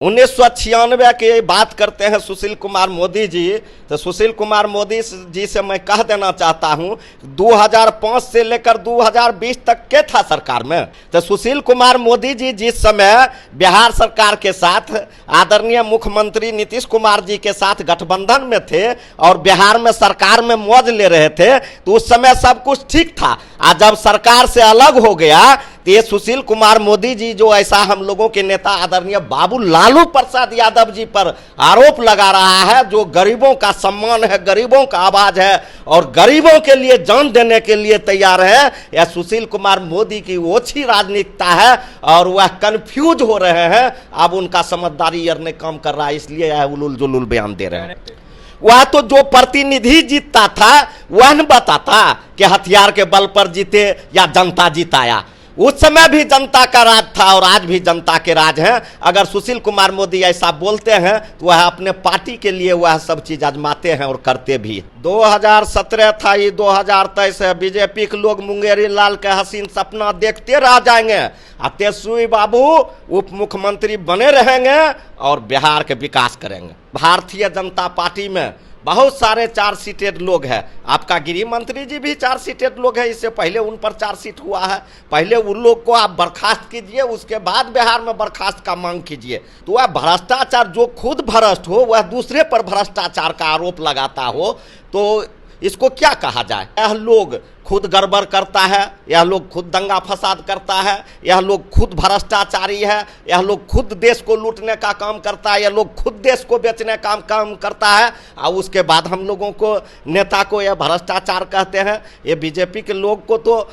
1996 की बात करते हैं सुशील कुमार मोदी जी। तो सुशील कुमार मोदी जी से मैं कह देना चाहता हूं 2005 से लेकर 2020 तक के था सरकार में। तो सुशील कुमार मोदी जी जिस समय बिहार सरकार के साथ आदरणीय मुख्यमंत्री नीतीश कुमार जी के साथ गठबंधन में थे और बिहार में सरकार में मौज ले रहे थे, तो उस समय सब कुछ ठीक था। आज जब सरकार से अलग हो गया तो ये सुशील कुमार मोदी जी जो ऐसा हम लोगों के नेता आदरणीय बाबू लालू प्रसाद यादव जी पर आरोप लगा रहा है, जो गरीबों का सम्मान है, गरीबों का आवाज है और गरीबों के लिए जान देने के लिए तैयार है, यह सुशील कुमार मोदी की ओछी राजनीतिकता है और वह कंफ्यूज हो रहे हैं। अब उनका समझदारी ने काम कर रहा है, इसलिए यह उलूल जुलूल बयान दे रहे हैं। वह तो जो प्रतिनिधि जीतता था वह न बताता कि हथियार के बल पर जीते या जनता जिताया। उस समय भी जनता का राज था और आज भी जनता के राज है। अगर सुशील कुमार मोदी ऐसा बोलते हैं तो वह अपने पार्टी के लिए वह सब चीज आजमाते हैं और करते भी। 2017 था, ये 2023 है। बीजेपी के लोग मुंगेरी लाल के हसीन सपना देखते रह जाएंगे। तेजस्वी बाबू उप मुख्यमंत्री बने रहेंगे और बिहार के विकास करेंगे। भारतीय जनता पार्टी में बहुत सारे 4 सीटेड लोग हैं। आपका गृह मंत्री जी भी 4 सीटेड लोग हैं, इससे पहले उन पर 4 सीट हुआ है। पहले उन लोग को आप बर्खास्त कीजिए, उसके बाद बिहार में बर्खास्त का मांग कीजिए। तो वह भ्रष्टाचार, जो खुद भ्रष्ट हो वह दूसरे पर भ्रष्टाचार का आरोप लगाता हो, तो इसको क्या कहा जाए। यह लोग खुद गड़बड़ करता है, यह लोग खुद दंगा फसाद करता है, यह लोग खुद भ्रष्टाचारी है, यह लोग खुद देश को लूटने का काम करता है, यह लोग खुद देश को बेचने का काम करता है। और उसके बाद हम लोगों को नेता को यह भ्रष्टाचार कहते हैं। ये बीजेपी के लोग को तो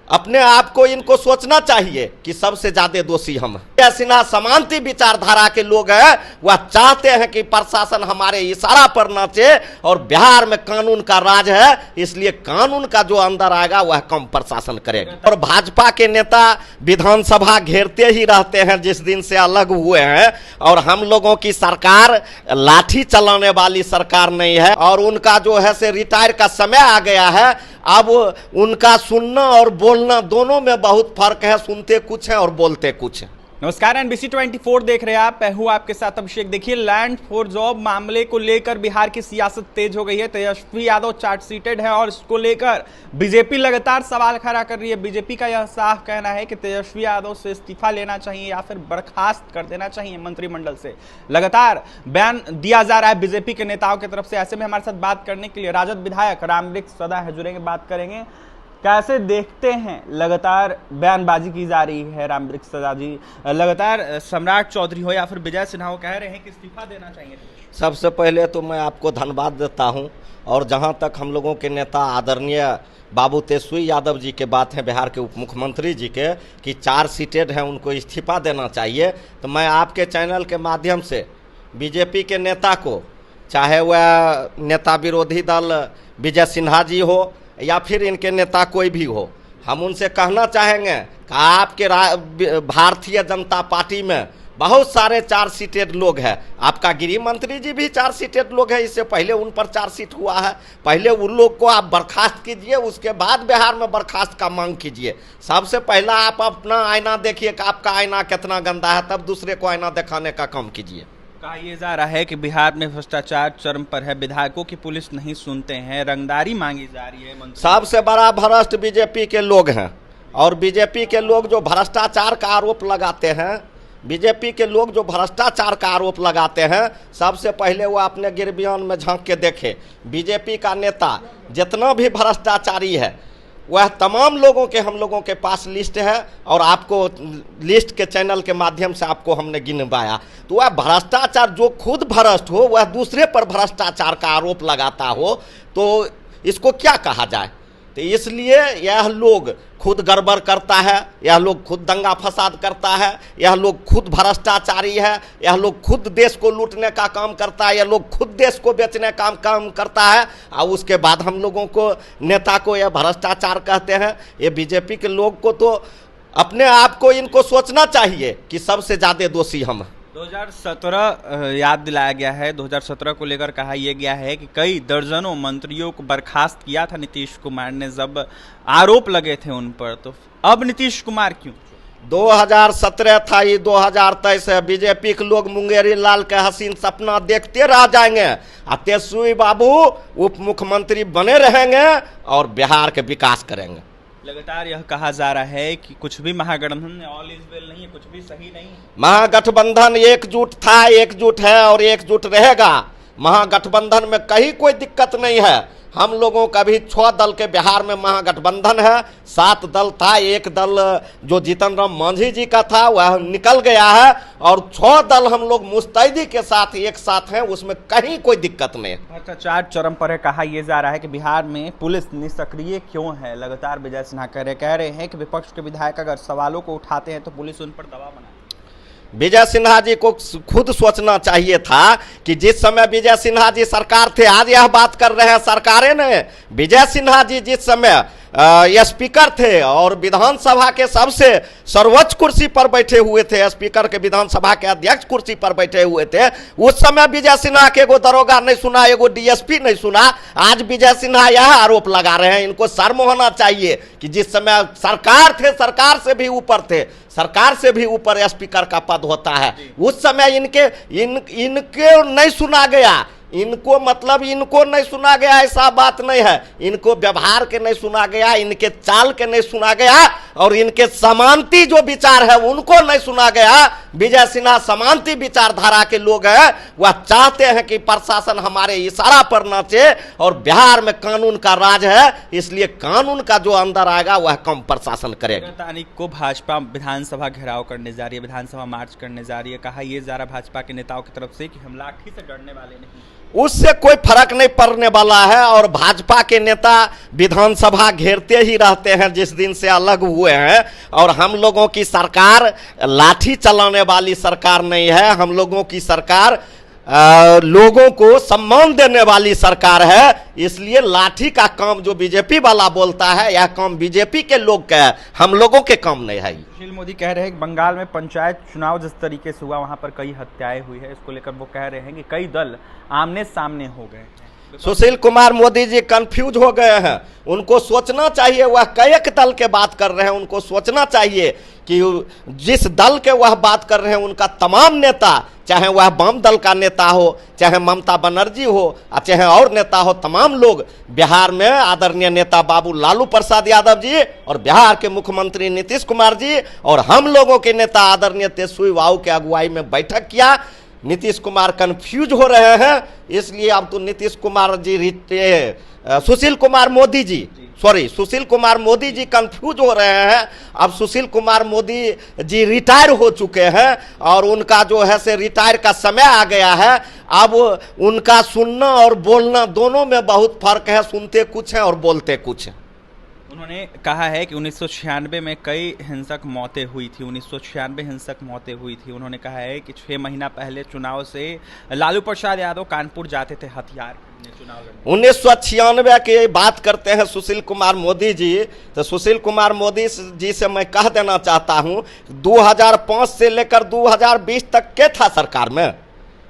अपने आप को इनको सोचना चाहिए कि सबसे ज्यादा दोषी हम हैं। सिन्हा समांती विचारधारा के लोग हैं, वह चाहते हैं कि प्रशासन हमारे इशारा पर नाचे और बिहार में कानून का राज है, इसलिए कानून का जो अंदर आएगा वह कम प्रशासन करेगा। और भाजपा के नेता विधानसभा घेरते ही रहते हैं जिस दिन से अलग हुए हैं। और हम लोगों की सरकार लाठी चलाने वाली सरकार नहीं है और उनका जो है से रिटायर का समय आ गया है। अब उनका सुनना और बोलना दोनों में बहुत फर्क है, सुनते कुछ है और बोलते कुछ है। नमस्कार, NBC 24 देख रहे हैं आप। मैं हूं आपके साथ अभिषेक। देखिए, लैंड फॉर जॉब मामले को लेकर बिहार की सियासत तेज हो गई है। तेजस्वी यादव चार्ज सीटेड है और इसको लेकर बीजेपी लगातार सवाल खड़ा कर रही है। बीजेपी का यह साफ कहना है कि तेजस्वी यादव से इस्तीफा लेना चाहिए या फिर बर्खास्त कर देना चाहिए मंत्रिमंडल से। लगातार बयान दिया जा रहा है बीजेपी के नेताओं की तरफ से। ऐसे में हमारे साथ बात करने के लिए राजद विधायक रामवृक्ष सदा है, जुड़ेंगे, बात करेंगे। कैसे देखते हैं लगातार बयानबाजी की जा रही है रामवृक्ष सदा जी? लगातार सम्राट चौधरी हो या फिर विजय सिन्हा हो कह रहे हैं कि इस्तीफा देना चाहिए। सबसे पहले तो मैं आपको धन्यवाद देता हूं। और जहां तक हम लोगों के नेता आदरणीय बाबू तेजस्वी यादव जी के बात है, बिहार के उप मुख्यमंत्री जी के, कि 4 सीटेड हैं, उनको इस्तीफा देना चाहिए, तो मैं आपके चैनल के माध्यम से बीजेपी के नेता को, चाहे वह नेता विरोधी दल विजय सिन्हा जी हो या फिर इनके नेता कोई भी हो, हम उनसे कहना चाहेंगे कि आपके भारतीय जनता पार्टी में बहुत सारे 4 सीटेड लोग हैं। आपका गृह मंत्री जी भी 4 सीटेड लोग हैं, इससे पहले उन पर 4 सीट हुआ है। पहले उन लोग को आप बर्खास्त कीजिए, उसके बाद बिहार में बर्खास्त का मांग कीजिए। सबसे पहला आप अपना आईना देखिए कि आपका आईना कितना गंदा है, तब दूसरे को आईना दिखाने का काम कीजिए। कहा यह जा रहा है कि बिहार में भ्रष्टाचार चरम पर है, विधायकों की पुलिस नहीं सुनते हैं, रंगदारी मांगी जा रही है। सबसे बड़ा भ्रष्ट बीजेपी के लोग हैं। और बीजेपी के लोग जो भ्रष्टाचार का आरोप लगाते हैं, बीजेपी के लोग जो भ्रष्टाचार का आरोप लगाते हैं, सबसे पहले वो अपने गिरबियान में झांक के देखे। बीजेपी का नेता जितना भी भ्रष्टाचारी है वह तमाम लोगों के हम लोगों के पास लिस्ट है और आपको लिस्ट के चैनल के माध्यम से आपको हमने गिनवाया। तो वह भ्रष्टाचार, जो खुद भ्रष्ट हो वह दूसरे पर भ्रष्टाचार का आरोप लगाता हो, तो इसको क्या कहा जाए। तो इसलिए यह लोग खुद गड़बड़ करता है, यह लोग खुद दंगा फसाद करता है, यह लोग खुद भ्रष्टाचारी है, यह लोग खुद देश को लूटने का काम करता है, यह लोग खुद देश को बेचने का काम करता है। और उसके बाद हम लोगों को, नेता को, यह भ्रष्टाचार कहते हैं। ये बीजेपी के लोग को तो अपने आप को इनको सोचना चाहिए कि सबसे ज़्यादा दोषी हम हैं। 2017 याद दिलाया गया है। 2017 को लेकर कहा यह गया है कि कई दर्जनों मंत्रियों को बर्खास्त किया था नीतीश कुमार ने, जब आरोप लगे थे उन पर। तो अब नीतीश कुमार क्यों? 2017 था, ये 2023 है। बीजेपी के लोग मुंगेरी लाल के हसीन सपना देखते रह जाएंगे। तेजस्वी बाबू उप मुख्यमंत्री बने रहेंगे और बिहार के विकास करेंगे। लगातार यह कहा जा रहा है कि कुछ भी महागठबंधन ऑल इज वेल नहीं है, कुछ भी सही नहीं है। महागठबंधन एकजुट था, एकजुट है और एकजुट रहेगा। महागठबंधन में कहीं कोई दिक्कत नहीं है। हम लोगों का भी 6 दल के बिहार में महागठबंधन है। 7 दल था, एक दल जो जीतन राम मांझी जी का था वह निकल गया है और 6 दल हम लोग मुस्तैदी के साथ एक साथ हैं, उसमें कहीं कोई दिक्कत नहीं है। भ्रष्टाचार चरम पर है। कहा यह जा रहा है कि बिहार में पुलिस निष्क्रिय क्यों है। लगातार विजय सिन्हा कह रहे हैं कि विपक्ष के विधायक अगर सवालों को उठाते हैं तो पुलिस उन पर दबाव बनाए। विजय सिन्हा जी को खुद सोचना चाहिए था कि जिस समय विजय सिन्हा जी सरकार थे, आज यह बात कर रहे हैं सरकारें ने। विजय सिन्हा जी जिस समय स्पीकर थे और विधानसभा के सबसे सर्वोच्च कुर्सी पर बैठे हुए थे, स्पीकर के विधानसभा के अध्यक्ष कुर्सी पर बैठे हुए थे, उस समय विजय सिन्हा के एगो दरोगा नहीं सुना, एगो डीएसपी नहीं सुना। आज विजय सिन्हा यह आरोप लगा रहे हैं। इनको शर्म होना चाहिए कि जिस समय सरकार थे, सरकार से भी ऊपर थे, सरकार से भी ऊपर स्पीकर का पद होता है, उस समय इनके नहीं सुना गया। इनको मतलब इनको नहीं सुना गया ऐसा बात नहीं है। इनको व्यवहार के नहीं सुना गया, इनके चाल के नहीं सुना गया और इनके समानती जो विचार है उनको नहीं सुना गया। विजय सिन्हा समानती विचारधारा के लोग हैं। वह चाहते हैं कि प्रशासन हमारे इशारा पर नाचे और बिहार में कानून का राज है, इसलिए कानून का जो अंदर आएगा वह कम प्रशासन करेगा। तारीख को भाजपा विधानसभा घेराव करने जा रही है, विधानसभा मार्च करने जा रही है। कहा यह जा रहा भाजपा के नेताओं की तरफ से कि हम लाठी से डरने वाले नहीं, उससे कोई फर्क नहीं पड़ने वाला है। और भाजपा के नेता विधानसभा घेरते ही रहते हैं जिस दिन से अलग हुए हैं। और हम लोगों की सरकार लाठी चलाने वाली सरकार नहीं है। हम लोगों की सरकार लोगों को सम्मान देने वाली सरकार है। इसलिए लाठी का काम जो बीजेपी वाला बोलता है, यह काम बीजेपी के लोग का है, हम लोगों के काम नहीं है। सुशील मोदी कह रहे हैं कि बंगाल में पंचायत चुनाव जिस तरीके से हुआ वहां पर कई हत्याएं हुई है, इसको लेकर वो कह रहे हैं कि कई दल आमने सामने हो गए। सुशील कुमार मोदी जी कंफ्यूज हो गए हैं। उनको सोचना चाहिए, वह कई दल के बात कर रहे हैं, उनको सोचना चाहिए कि जिस दल के वह बात कर रहे हैं उनका तमाम नेता, चाहे वह वाम दल का नेता हो, चाहे ममता बनर्जी हो, चाहे और नेता हो, तमाम लोग बिहार में आदरणीय नेता बाबू लालू प्रसाद यादव जी और बिहार के मुख्यमंत्री नीतीश कुमार जी और हम लोगों के नेता आदरणीय तेजस्वी बाबू के अगुवाई में बैठक किया। नीतीश कुमार कंफ्यूज हो रहे हैं, इसलिए अब तो नीतीश कुमार जी सुशील कुमार मोदी जी कंफ्यूज हो रहे हैं। अब सुशील कुमार मोदी जी रिटायर हो चुके हैं और उनका जो है से रिटायर का समय आ गया है। अब उनका सुनना और बोलना दोनों में बहुत फर्क है। सुनते कुछ हैं और बोलते कुछ हैं। उन्होंने कहा है कि 1996 में कई हिंसक मौतें हुई थी, 1996 हिंसक मौतें हुई थी। उन्होंने कहा है कि 6 महीना पहले चुनाव से लालू प्रसाद यादव कानपुर जाते थे हथियार 1996 की बात करते हैं सुशील कुमार मोदी जी। तो सुशील कुमार मोदी जी से मैं कह देना चाहता हूं, 2005 से लेकर 2020 तक के था सरकार में,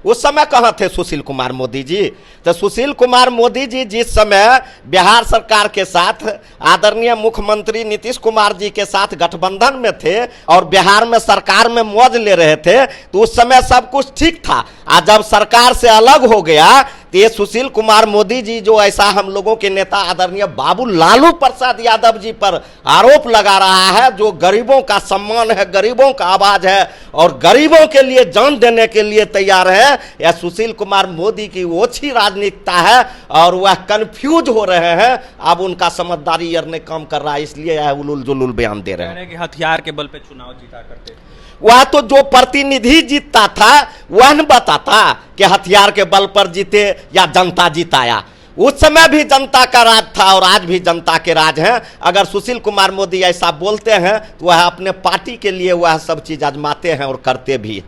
उस समय कहां थे सुशील कुमार मोदी जी। तो सुशील कुमार मोदी जी जिस समय बिहार सरकार के साथ आदरणीय मुख्यमंत्री नीतीश कुमार जी के साथ गठबंधन में थे और बिहार में सरकार में मौज ले रहे थे, तो उस समय सब कुछ ठीक था। आज जब सरकार से अलग हो गया तो ये सुशील कुमार मोदी जी जो ऐसा हम लोगों के नेता आदरणीय बाबू लालू प्रसाद यादव जी पर आरोप लगा रहा है, जो गरीबों का सम्मान है, गरीबों का आवाज है और गरीबों के लिए जान देने के लिए तैयार है, यह सुशील कुमार मोदी की ओछी राजनीतिकता है और वह कंफ्यूज हो रहे हैं। अब उनका समझदारी ने काम कर रहा है, इसलिए यह उलूल जुलूल बयान दे रहे हैं कि हथियार के बल पे चुनाव जीता करते। वह तो जो प्रतिनिधि जीतता था वह न बताता कि हथियार के बल पर जीते या जनता जीताया। उस समय भी जनता का राज था और आज भी जनता के राज है। अगर सुशील कुमार मोदी ऐसा बोलते हैं तो वह अपने पार्टी के लिए वह सब चीज आजमाते हैं और करते भी।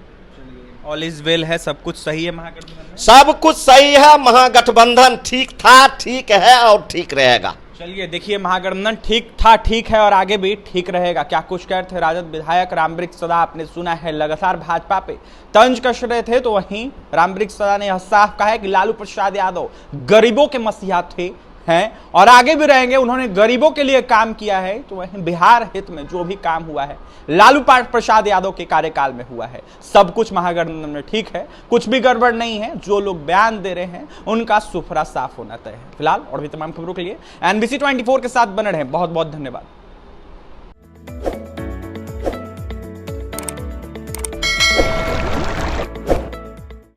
ऑल इज वेल है, सब कुछ सही है महागठबंधन में? सब कुछ सही है। महागठबंधन ठीक था, ठीक है और ठीक रहेगा। चलिए देखिए, महागठबंधन ठीक था, ठीक है और आगे भी ठीक रहेगा। क्या कुछ कह रहे थे राजद विधायक रामवृक्ष सदा, आपने सुना है लगातार भाजपा पे तंज कस रहे थे, तो वहीं रामवृक्ष सदा ने यह साफ कहा है कि लालू प्रसाद यादव गरीबों के मसीहा थे, हैं और आगे भी रहेंगे। उन्होंने गरीबों के लिए काम किया है, तो वहीं बिहार हित में जो भी काम हुआ है लालू प्रसाद यादव के कार्यकाल में हुआ है। सब कुछ महागठबंधन में ठीक है, कुछ भी गड़बड़ नहीं है। जो लोग बयान दे रहे हैं उनका सुफरा साफ होना तय है। फिलहाल और भी तमाम खबरों के लिए NBC 24 के साथ बने रहें। बहुत बहुत धन्यवाद।